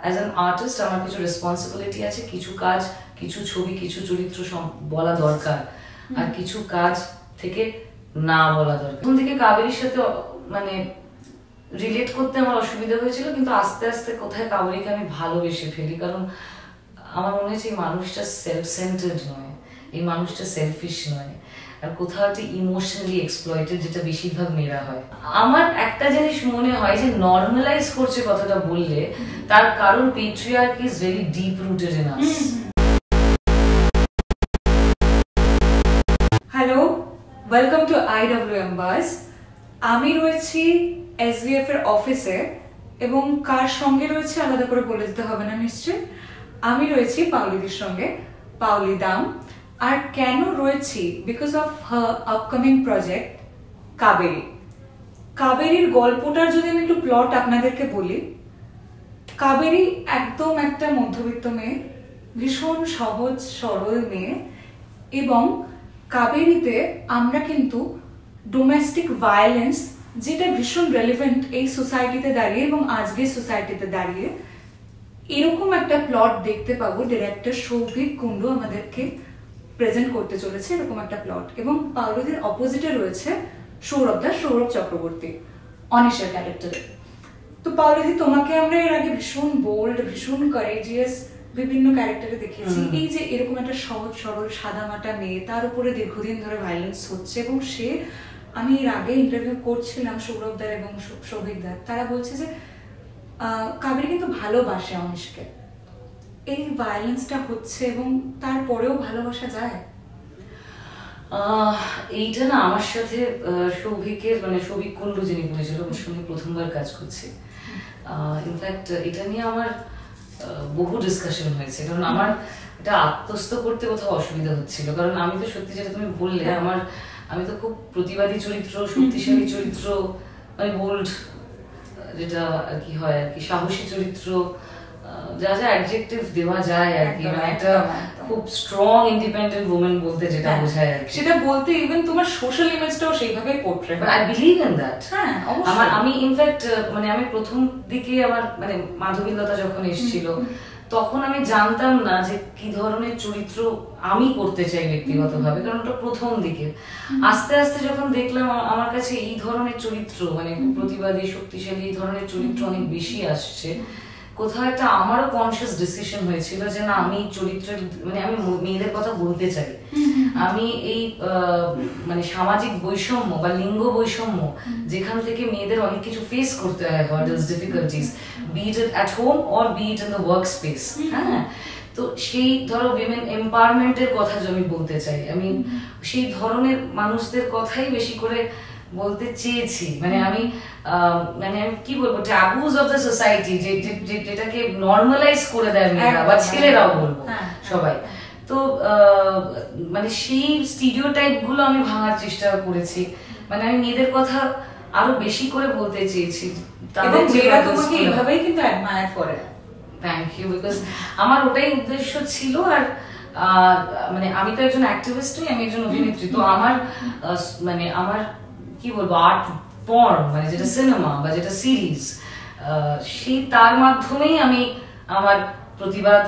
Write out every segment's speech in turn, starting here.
As an artist আমার কিছু responsibility আছে, কিছু কাজ, কিছু ছবি, কিছু চরিত্র বলা দরকার, আর কিছু কাজ থেকে না বলা দরকার। প্রথম থেকে কাবেরীর সাথে মানে রিলেট করতে আমার অসুবিধা হয়েছিল, কিন্তু আস্তে আস্তে কোথায় কাবেরীকে আমি ভালোবেসে ফেলি, কারণ আমার মনে হয়েছে এই মানুষটা সেলফ সেন্টার্ড নয়, এই মানুষটা সেলফিশ নয়, আর কোথাও একটা ইমোশনালি এক্সপ্লয়েটেড, যেটা বেশিরভাগ মেয়েরা হয়। আমার একটা জিনিস মনে হয় যে নর্মালাইজ করছে কথাটা বললে, তার কারণ patriarchy is very deep rooted in us. Hello, welcome to IWM বাস। আমি রয়েছি SVF এর অফিসে, এবং কার সঙ্গে রয়েছে আলাদা করে বলে দিতে হবে না নিশ্চয়। আমি রয়েছি পাউলিদির সঙ্গে, পাউলি দাম। আর কেন রয়েছি? Because of her upcoming project Kaveri. কাবেরীর গল্পটার যদি আমি একটু প্লট আপনাদেরকে বলি, কাবেরী একদম একটা মধ্যবিত্ত মেয়ে, ভীষণ সহজ সরল মেয়ে, এবং কাবেরীতে আমরা কিন্তু ডোমেস্টিক ভায়োলেন্স, যেটা ভীষণ রেলিভেন্ট এই সোসাইটিতে দাঁড়িয়ে এবং আজকের সোসাইটিতে দাঁড়িয়ে, এরকম একটা প্লট দেখতে পাবো। ডিরেক্টর সৌভিক কুণ্ডু আমাদেরকে প্রেজেন্ট করতে চলেছে এরকম একটা প্লট, এবং পাউলিদির অপোজিটে রয়েছে সৌরভ চক্রবর্তী অনিশের ক্যারেক্টারে। তো পাউলিদি, তোমাকে আমরা এর আগে ভীষণ বোল্ড, ভীষণ কারেজিয়াস বিভিন্ন ক্যারেক্টারে দেখেছি। এই যে এরকম একটা সহজ সরল সাদামাটা মেয়ে, তার উপরে দীর্ঘদিন ধরে ভায়োলেন্স হচ্ছে, এবং সে, আমি এর আগে ইন্টারভিউ করছিলাম সৌরভদার এবং সৌভিকদার, তারা বলছে যে কাবেরী কিন্তু ভালোবাসে অনিশকে। এই ভায়োলেন্সটা হচ্ছে এবং তারপরেও ভালোবাসা যায়। এইটা না আমার সাথে সৌভিকের, মানে সৌভিক কুণ্ডু যিনি বলেছিল, ওর সঙ্গে প্রথমবার কাজ করছি। ইনফ্যাক্ট এটা নিয়ে আমার বহু ডিসকাশন হয়েছে, কারণ আমার এটা আত্মস্থ করতে কোথাও অসুবিধা হচ্ছিল, কারণ আমি তো সত্যি, যেটা তুমি বললে, আমি তো খুব প্রতিবাদী চরিত্র, শক্তিশালী চরিত্র, মানে বোল্ড যেটা আর কি হয় আর কি, সাহসী চরিত্র, যা যা অ্যাডজেক্টিভ দেওয়া যায় আর কি, মানে একটা খুব স্ট্রং ইন্ডিপেন্ডেন্ট ওম্যান বলতে যেটা বোঝায় আর কি, সেটা বলতে ইভেন তোমার সোশ্যাল ইমেজটাও সেইভাবে portrait. I believe in that. হ্যাঁ, অবশ্যই। আমি ইনফ্যাক্ট মানে আমি প্রথম দিকে আমার মানে মাধবীলতা যখন এসেছিল, তখন আমি জানতাম না যে কি ধরনের চরিত্র আমি করতে চাই ব্যক্তিগতভাবে, কারণ ওটা প্রথম দিকে। আস্তে আস্তে যখন দেখলাম আমার কাছে এই ধরনের চরিত্র, মানে প্রতিবাদী, শক্তিশালী, এই ধরনের চরিত্র অনেক বেশি আসছে, কোথাও একটা আমারও কনসিয়াস ডিসিশন হয়েছিল যে না, আমি চরিত্রের, মানে আমি মেয়েদের কথা বলতে চাই। আমি এই মানে সামাজিক বৈষম্য বা লিঙ্গ বৈষম্য, যেখান থেকে মেয়েদের অনেক কিছু ফেস করতে হয়, hurdles, difficulties, be it at home or be it in the work space. হ্যাঁ, তো সেই ধরো উইমেন এম্পাওয়ারমেন্টের কথা যে আমি বলতে চাই, আমি সেই ধরনের মানুষদের কথাই বেশি করে বলতে চেয়েছি। মানে আমি কি বলবো, ট্যাবুজ অফ দ্য সোসাইটি, যেটাকে নর্মালাইজ করে দেয় মেয়েরা বা ছেলেরাও বলবো সবাই। তো মানে সেই স্টিরিওটাইপ গুলো আমি ভাঙার চেষ্টা করেছি, মানে আমি মেয়েদের কথা আরো বেশি করে বলতে চেয়েছি, এবং মেয়েরা তোমাকে এইভাবেই কিন্তু অ্যাডমায়ার করে। থ্যাংক ইউ, বিকজ আমার ওটাই উদ্দেশ্য ছিল। আর মানে আমি তো একজন অ্যাক্টিভিস্টই, আমি একজন অভিনেত্রী, তো আমার মানে আমার কি বলবো, আর্ট ফর্ম, মানে যেটা সিনেমা বা যেটা সিরিজ, সেই তার মাধ্যমেই আমি আমার প্রতিবাদ,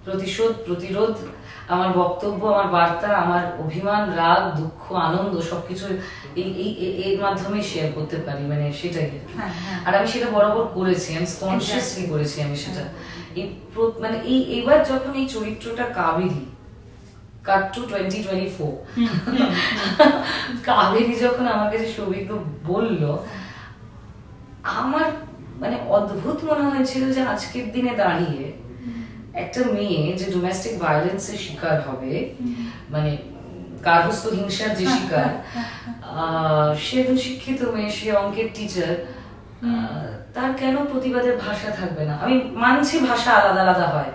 প্রতিশোধ, প্রতিরোধ, আমার বক্তব্য, আমার বার্তা, আমার অভিমান, রাগ, দুঃখ, আনন্দ সবকিছু এর মাধ্যমে শেয়ার করতে পারি, মানে সেটাই। আর আমি সেটা বরাবর করেছি, আমি কনসিয়াসলি করেছি আমি সেটা। মানে এইবার যখন এই চরিত্রটা কাবেরী, কাট টু 2024, কাবেরী যখন আমার কাছে সৌভিক বলল, আমার মানে অদ্ভুত মনে হয়েছিল যে আজকের দিনে দাঁড়িয়ে একটা মেয়ে যে ডোমেস্টিক ভায়োলেন্সের শিকার হবে, মানে গার্হস্থ্য হিংসার যে শিকার, সে একজন শিক্ষিত মেয়ে, সে অঙ্কের টিচার, তার কেন প্রতিবাদের ভাষা থাকবে না? আমি মানছি ভাষা আলাদা আলাদা হয়,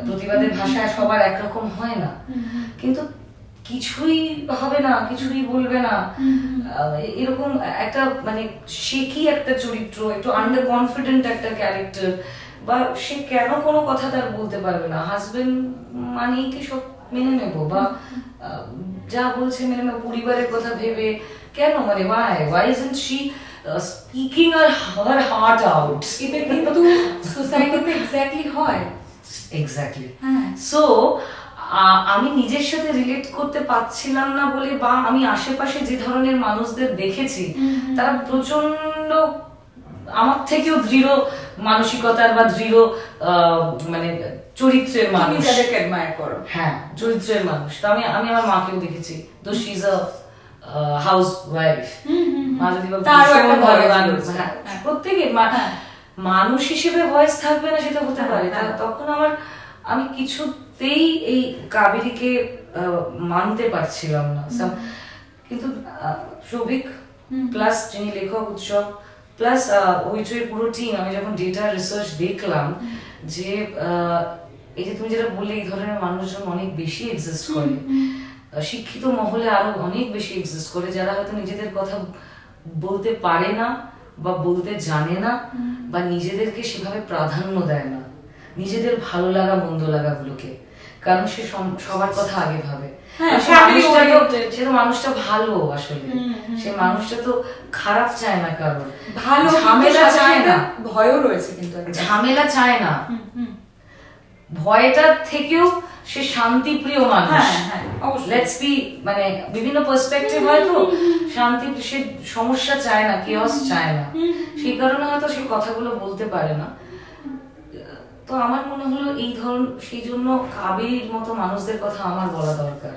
প্রতিবাদের ভাষা সবার একরকম হয় না, কিন্তু কিছুই হবে না, কিছুই বলবে না, এরকম একটা মানে সে কি একটা চরিত্র, একটু আন্ডার কনফিডেন্ট একটা ক্যারেক্টার, বা সে কেন কোনো কথা তার বলতে পারবে না? হাজবেন্ড মানেই কি সব মেনে নেবো, বা যা বলছে মেনে নেবো, পরিবারের কথা ভেবে কেন, মানে why isn't she speaking her heart out. এটা কিন্তু সোসাইটিতে এক্স্যাক্টলি হয়। এক্স্যাক্টলি। হ্যাঁ। সো আমি নিজের সাথে রিলেট করতে পারছিলাম না বলে, বা আমি আশেপাশে যে ধরনের মানুষদের দেখেছি তারা প্রচন্ড আমার থেকেও দৃঢ় মানসিকতার বা দৃঢ় মানে চরিত্রের মানুষ, তুমি যাদেরকে অ্যাডমায়ার করো। হ্যাঁ, চরিত্রের মানুষ। তো আমি আমার মাকেও দেখেছি, তো she is a house wife. প্রত্যেকের মানুষ হিসেবে ভয়েস থাকবে না সেটা হতে পারে। তখন আমি কিছুতেই এই কাবেরীকে মানতে পারছিলাম না। কিন্তু সৌভিক প্লাস যিনি লেখক উৎসব প্লাস হইচইয়ের পুরো টিম, আমি যখন ডেটা রিসার্চ দেখলাম যে এই যে তুমি যেটা বললে, এই ধরনের মানুষজন অনেক বেশি এক্সিস্ট করে, শিক্ষিত মহলে আরো অনেক বেশি এক্সিস্ট করে, যারা হয়তো নিজেদের কথা বলতে পারে না বা বলতে জানে না বা নিজেদেরকে সেভাবে প্রাধান্য দেয় না, নিজেদের ভালো লাগা মন্দ লাগা গুলোকে, কারণ সে সবার কথা আগে ভাবে। সে তো মানুষটা ভালো, আসলে সে মানুষটা তো খারাপ চায় না, কারণ ভালো ঝামেলা চায় না, ভয়ও রয়েছে, কিন্তু ঝামেলা চায় না, ভয়টার থেকেও সে শান্তিপ্রিয় মানুষ। লেটস বি, মানে বিভিন্ন পার্সপেক্টিভ হয়তো শান্তি, সে সমস্যা চায় না, কেওস চায় না, সেই কারণে হয়তো সে কথাগুলো বলতে পারে না। তো আমার মনে হলো সেই জন্য কাবেরীর মতো মানুষদের কথা আমার বলা দরকার,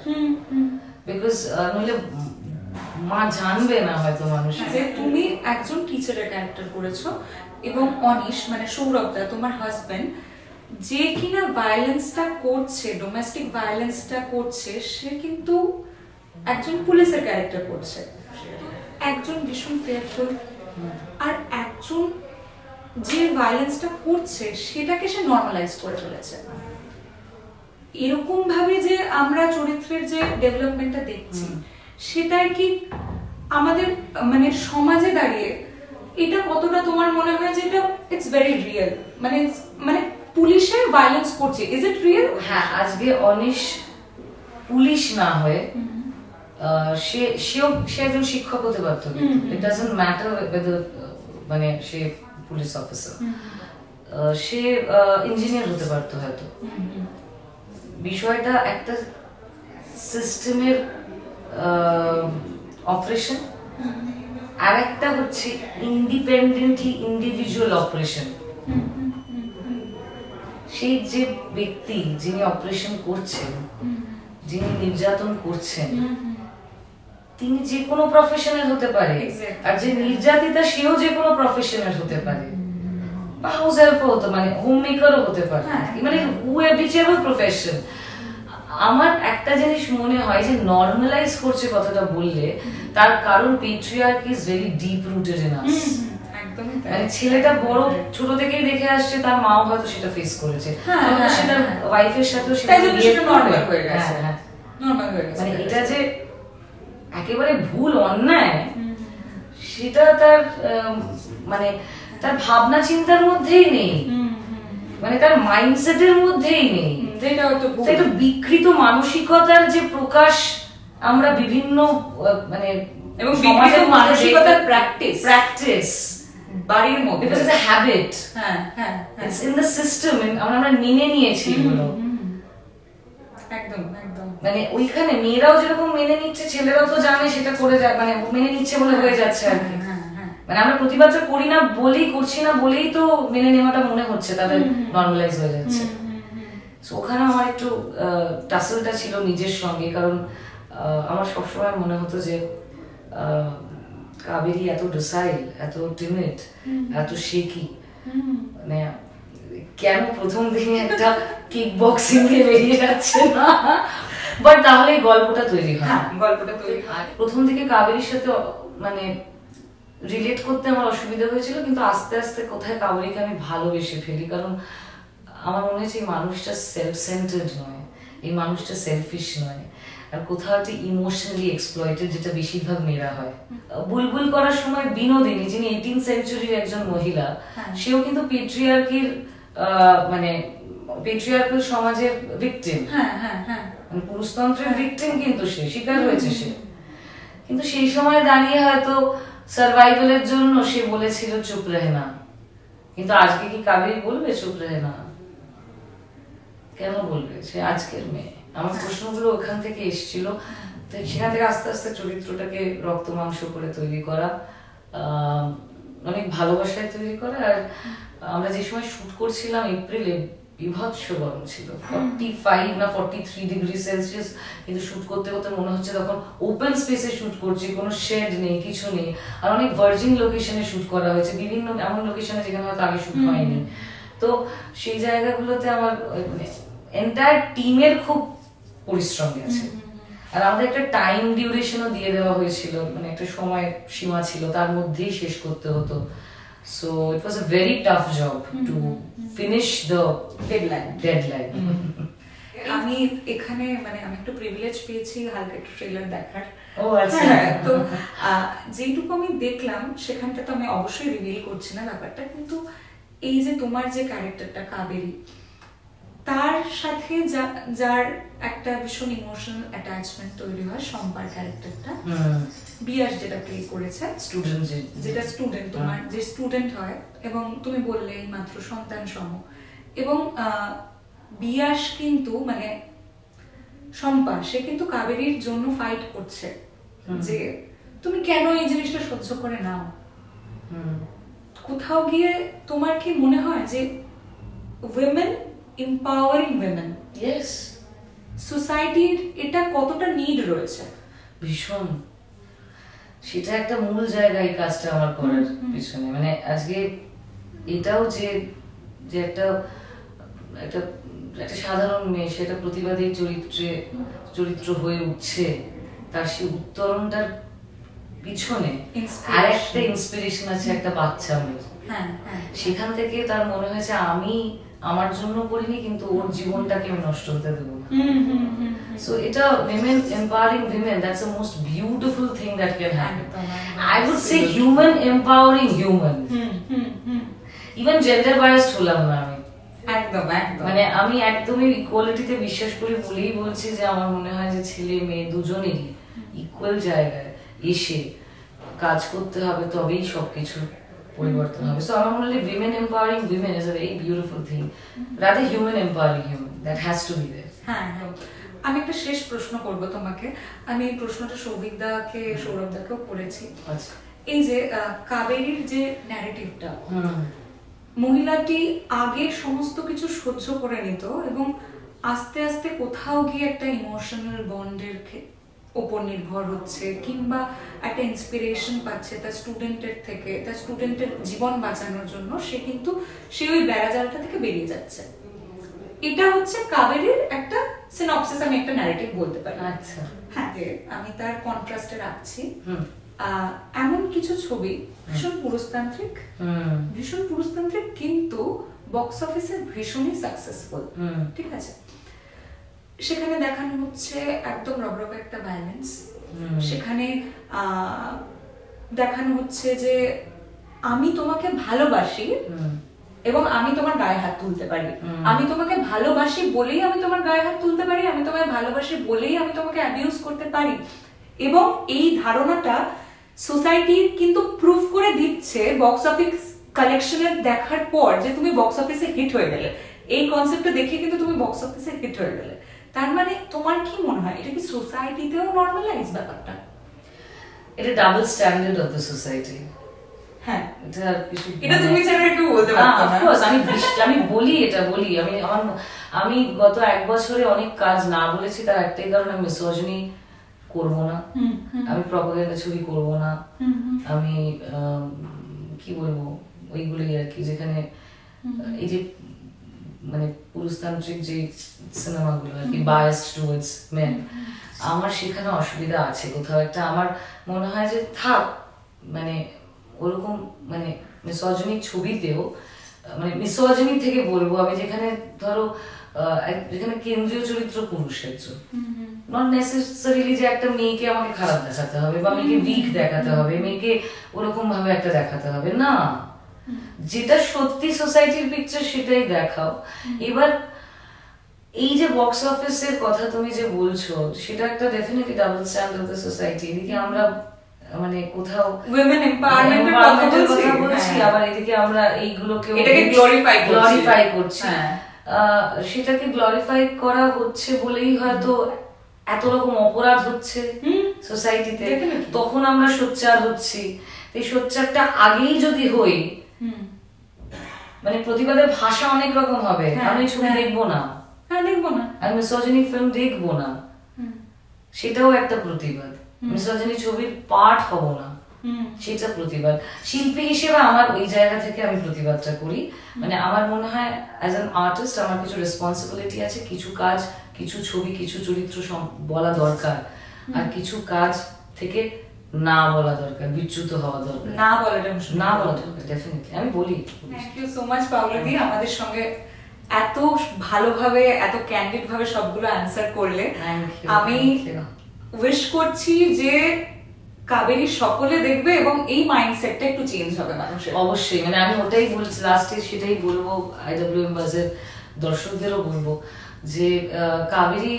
বিকজ নইলে মা জানবে না হয়তো মানুষ। তুমি একজন টিচারের ক্যারেক্টার করেছো, এবং অনিশ মানে সৌরভদা তোমার হাজবেন্ড, যে কিনা ভায়োলেন্সটা করছে, ডোমেস্টিক ভায়োলেন্সটা করছে, সে কিন্তু একজন পুলিশের ক্যারেক্টার করছে, একজন ভীষণ ফেয়ারফুল, আর একজন যে ভায়োলেন্সটা করছে সেটাকে সে নর্মালাইজ করে চলেছে। এরকম ভাবে যে আমরা চরিত্রের যে ডেভেলপমেন্টটা দেখছি, সেটাই কি আমাদের মানে সমাজে দাঁড়িয়ে এটা কতটা তোমার মনে হয় যে এটা ইটস ভেরি রিয়েল? মানে পুলিশের ভায়োলেন্স করছে, ইজ ইট রিয়েল? হ্যাঁ, আজকে অনিশ পুলিশ না হয়ে সে একজন শিক্ষক হতে পারতো, ইট ডাজন্ট ম্যাটার মানে সে পুলিশ অফিসার, সে ইঞ্জিনিয়ার হতে পারতো হয়তো। বিষয়টা একটা সিস্টেমের অপারেশন, আর একটা হচ্ছে ইন্ডিপেন্ডেন্টলি ইন্ডিভিজুয়াল অপারেশন। সেই যে ব্যক্তি যিনি অপারেশন করছেন, যিনি নির্যাতন করছেন, তিনি যে কোনো প্রফেশনাল হতে পারে, আর যে নির্যাতিতা সেও যে কোনো প্রফেশনাল হতে পারে, বা হাউস হেল্পও হতে, মানে হোম মেকারও হতে পারে, মানে হুইচেভার প্রফেশন। আমার একটা জিনিস মনে হয় যে নর্মালাইজ করছে কথাটা বললে, তার কারণ patriarchy is very deep rooted in us. মানে ছেলেটা বড় ছোট থেকেই দেখে আসছে, তার মাও হয়তো সেটা ফেস করেছে, সে তার ওয়াইফের সাথেও সেটা নরমাল হয়ে গেছে। মানে এটা যে একেবারে ভুল অন্যায়, সেটা তার মানে তার ভাবনা চিন্তার মধ্যেই নেই, মানে তার মাইন্ডসেটের মধ্যেই নেই। এটা বিকৃত মানসিকতার যে প্রকাশ আমরা বিভিন্ন মানে এবং সমাজের মানসিকতার প্র্যাকটিস বাড়ির মধ্যে, because it's a habit, it's in the system, আমরা মেনে নিয়েছি এগুলো। একদম একদম, মানে ওইখানে মেয়েরাও যেরকম মেনে নিচ্ছে, ছেলেরাও তো জানে সেটা করে যায়, মানে মেনে নিচ্ছে বলে হয়ে যাচ্ছে আর কি। মানে আমরা প্রতিবাদটা করি না বলেই, করছি না বলেই তো মেনে নেওয়াটা মনে হচ্ছে তাদের নর্মালাইজ হয়ে যাচ্ছে। ওখানে আমার একটু টাসলটা ছিল নিজের সঙ্গে, কারণ আমার সবসময় মনে হতো যে কাবেরী এত ডোসাইল, এত টিমিড, এত শেকি, মানে কেন প্রথম দিনে একটা কিক বক্সিং এ বেরিয়ে যাচ্ছে না, বাট তাহলে গল্পটা তৈরি হয়। প্রথম দিকে কাবেরীর সাথে মানে রিলেট করতে আমার অসুবিধা হয়েছিল, কিন্তু আস্তে আস্তে কোথায় কাবেরীকে আমি ভালোবেসে ফেলি, কারণ আমার মনে হচ্ছে এই মানুষটা সেলফ সেন্টার্ড নয়, এই মানুষটা সেলফিশ নয়, আর কোথাও একটা ইমোশনালি এক্সপ্লয়েটেড, যেটা বেশিরভাগ মেয়েরা হয়। বুলবুল করার সময় বিনোদিনী, যিনি 18th সেঞ্চুরির একজন মহিলা, সেও কিন্তু পেট্রিয়ার্কির মানে পেট্রিয়ার্কাল সমাজের ভিকটিম, মানে পুরুষতন্ত্রের ভিকটিম, কিন্তু সে শিকার হয়েছে সে। কিন্তু সেই সময় দাঁড়িয়ে হয়তো সার্ভাইভালের জন্য সে বলেছিল চুপ রেহনা, কিন্তু আজকে কি কাবেরী বলবে চুপ রেহনা? কেন বলবে? সে আজকের মেয়ে। আমার প্রশ্নগুলো ওখান থেকে এসেছিল, তো সেখান থেকে আস্তে আস্তে চরিত্রটাকে রক্ত মাংস করে তৈরি করা, অনেক ভালোবাসায় তৈরি করা। আর আমরা যে সময় শুট করছিলাম এপ্রিলে, বিভৎস গরম ছিল, 45 না 43 ডিগ্রি সেলসিয়াস, কিন্তু শুট করতে করতে মনে হচ্ছে তখন ওপেন স্পেসে শুট করছি, কোনো শেড নেই, কিছু নেই। আর অনেক ভার্জিন লোকেশনে শুট করা হয়েছে, বিভিন্ন এমন লোকেশনে যেখানে হয়তো আগে শুট হয়নি। তো সেই জায়গাগুলোতে আমার মানে এন্টায়ার টিমের খুব পরিশ্রম গেছে। আর আমাদের একটা টাইম ডিউরেশনও দিয়ে দেওয়া হয়েছিল, মানে একটা সময় সীমা ছিল, তার মধ্যেই শেষ করতে হতো। So it was a very tough job to finish the deadline. আমি এখানে মানে আমি একটু প্রিভিলেজ পেয়েছি হালকা একটু ট্রেলার দেখার। ও আচ্ছা। তো যেটুকু আমি দেখলাম সেখানটা তো আমি অবশ্যই রিভিল করছি না ব্যাপারটা, কিন্তু এই যে তোমার যে ক্যারেক্টারটা কাবেরী, তার সাথে যার একটা ভীষণ ইমোশনাল অ্যাটাচমেন্ট তৈরি হয়, শম্পার ক্যারেক্টারটা, বিয়াস যেটা প্লে করেছে, যেটা স্টুডেন্ট, তোমার যে স্টুডেন্ট হয়, এবং তুমি বললে এই মাত্র সন্তান সম, এবং বিয়াস কিন্তু মানে শম্পা, সে কিন্তু কাবেরীর জন্য ফাইট করছে যে তুমি কেন এই জিনিসটা সহ্য করে নাও। কোথাও গিয়ে তোমার কি মনে হয় যে উইমেন empowering women, yes, সোসাইটির এটা কতটা নিড রয়েছে? ভীষণ, সেটা একটা মূল জায়গা এই কাজটা আমার করার পিছনে। মানে আজকে এটাও যে একটা একটা একটা সাধারণ মেয়ে, সেটা প্রতিবাদী চরিত্র হয়ে উঠছে, তার সেই উত্তরণটার পিছনে আর একটা ইন্সপিরেশন আছে, একটা বাচ্চা মেয়ে। সেখান থেকে তার মনে হয়েছে আমি আমার জন্য করিনি, কিন্তু ওর জীবনটাকে আমি নষ্ট হতে দেবো না। So এটা women empowering women, that's the most beautiful thing that can happen. I would say human empowering human. Even gender biased হলাম না আমি, একদম মানে আমি একদমই ইকুয়ালিটিতে বিশ্বাস করি বলেই বলছি যে আমার মনে হয় যে ছেলে মেয়ে দুজনেরই ইকুয়াল জায়গায় এসে কাজ করতে হবে, তবেই সবকিছু পরিবর্তন হবে। সো আমার মনে হয় women empowering women is a very beautiful thing, rather human empowering human, that has to be there. হ্যাঁ, আমি একটা শেষ প্রশ্ন করব তোমাকে। আমি এই প্রশ্নটা সৌভিকদাকে, সৌরভদাকেও করেছি। আচ্ছা, এই যে কাবেরীর যে ন্যারেটিভটা, মহিলাটি আগে সমস্ত কিছু সহ্য করে নিত এবং আস্তে আস্তে কোথাও গিয়ে একটা ইমোশনাল বন্ডের ওপর নির্ভর হচ্ছে, কিংবা একটা ইন্সপিরেশন পাচ্ছে তার স্টুডেন্টের থেকে, তার স্টুডেন্টের জীবন বাঁচানোর জন্য সে ওই বেড়াজালটা থেকে বেরিয়ে যাচ্ছে। এটা হচ্ছে কাবেরীর একটা সিনপসিস, আমি একটা ন্যারেটিভ বলতে পারি। আচ্ছা, হ্যাঁ, আমি তার কন্ট্রাস্টে রাখছি। এমন কিছু ছবি ভীষণ পুরুষতান্ত্রিক, কিন্তু বক্স অফিসে ভীষণই সাকসেসফুল, ঠিক আছে? সেখানে দেখানো হচ্ছে একদম রবরবে একটা ভায়োলেন্স, সেখানে দেখানো হচ্ছে যে আমি তোমাকে ভালোবাসি এবং আমি তোমার গায়ে হাত তুলতে পারি, আমি তোমাকে ভালোবাসি বলেই আমি তোমার গায়ে হাত তুলতে পারি, আমি তোমায় ভালোবাসি বলেই আমি তোমাকে অ্যাবিউজ করতে পারি। এবং এই ধারণাটা সোসাইটি কিন্তু প্রুফ করে দিচ্ছে বক্স অফিস কালেকশনের দেখার পর, যে তুমি বক্স অফিসে হিট হয়ে গেলে, এই কনসেপ্টটা দেখে কিন্তু তুমি বক্স অফিসে হিট হয়ে গেলে। তার মানে তোমার কি মনে হয় এটা কি সোসাইটিতেও নরমালাইজ ব্যাপারটা? এটা double standard of the society. হ্যাঁ, এটা তুমি চাইলে একটু বলতে পারো। অফ কোর্স আমি বলি আমি গত এক বছরে অনেক কাজ না বলেছি, তার একটাই কারণ, আমি মিসোজিনি করব না, আমি প্রপাগান্ডা ছবি করব না, আমি কি বলবো ওইগুলোই আর কি, যেখানে এই যে মানে পুরুষতান্ত্রিক যে সিনেমাগুলো আর কি, বায়াসড টুয়ার্ডস মেন, আমার সেখানে অসুবিধা আছে কোথাও একটা। আমার মনে হয় যে থাক, মানে ওরকম মানে মিসোজিনিক ছবিতেও, মানে মিসোজিনি থেকে বলবো আমি, যেখানে ধরো যেখানে কেন্দ্রীয় চরিত্র পুরুষের জন্য, নট নেসেসারিলি যে একটা মেয়েকে আমাকে খারাপ দেখাতে হবে বা মেয়েকে উইক দেখাতে হবে, মেয়েকে ওরকম ভাবে একটা দেখাতে হবে না, যেটা সত্যি সোসাইটির পিকচার সেটাই দেখাও। এবার এই যে বক্স অফিসের কথা তুমি যে বলছো, সেটা একটা definitely double standard of the society. এদিকে আমরা মানে কোথাও উইমেন এম্পাওয়ারমেন্টের কথা বলছি, আবার এদিকে আমরা এইগুলোকে এটাকে গ্লোরিফাই করছি। সেটাকে গ্লোরিফাই করা হচ্ছে বলেই হয়তো এত রকম অপরাধ হচ্ছে সোসাইটিতে, তখন আমরা সোচ্চার হচ্ছি। এই সোচ্চারটা আগেই যদি হই, মানে প্রতিবাদের ভাষা অনেক রকম হবে। আমি ছবি দেখবো না, আমি মিসোজিনি ফিল্ম দেখবো না, সেটাও একটা প্রতিবাদ। মিসোজিনি ছবির পার্ট হব না, সেটা প্রতিবাদ। শিল্পী হিসেবে আমার ওই জায়গা থেকে আমি প্রতিবাদটা করি। মানে আমার মনে হয় অ্যাজ অ্যান আর্টিস্ট আমার কিছু রেসপন্সিবিলিটি আছে, কিছু কাজ, কিছু ছবি, কিছু চরিত্র বলা দরকার, আর কিছু কাজ থেকে না বলা দরকার, বিচ্যুত হওয়া দরকার, না বলা দরকার। ডেফিনেটলি আমি বলি। থ্যাংক ইউ সো মাচ পাওলাদি, আমাদের সঙ্গে এত ভালোভাবে, এত ক্যান্ডিড ভাবে সবগুলো অ্যানসার করলে। আমি উইশ করছি যে কাবেরী সকলে দেখবে এবং এই মাইন্ডসেটটা একটু চেঞ্জ হবে মানুষের। অবশ্যই, মানে আমি ওটাই বলছি লাস্টে, সেটাই বলবো IWM বাজের দর্শকদেরও বলবো যে কাবেরী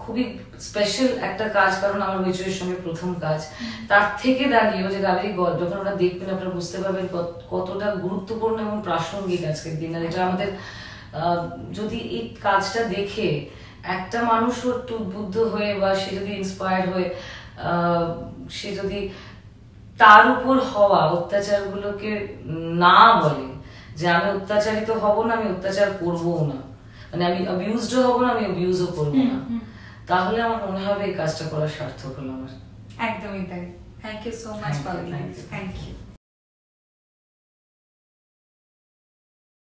খুবই স্পেশাল একটা কাজ, কারণ আমার হইচইয়ের সঙ্গে প্রথম কাজ। তার থেকে দাঁড়িয়েও যে কাবেরী যখন ওরা দেখবেন আপনারা বুঝতে পারবেন কতটা গুরুত্বপূর্ণ এবং প্রাসঙ্গিক আজকের দিন। আর এটা আমাদের যদি এই কাজটা দেখে একটা মানুষও একটু উদ্বুদ্ধ হয়ে, বা সে যদি ইন্সপায়ার্ড হয়ে, সে যদি তার উপর হওয়া অত্যাচারগুলোকে না বলে যে আমি অত্যাচারিত হব না, আমি অত্যাচার করবো না, মানে আমি অ্যাবিউজড হব না, আমি অ্যাবিউজও করবো না, তাহলে আমার মনে হবে এই কাজটা করা সার্থক হলো আমার। একদমই তাই। থ্যাংক ইউ সো মাচ পাওলাদি, থ্যাংক ইউ।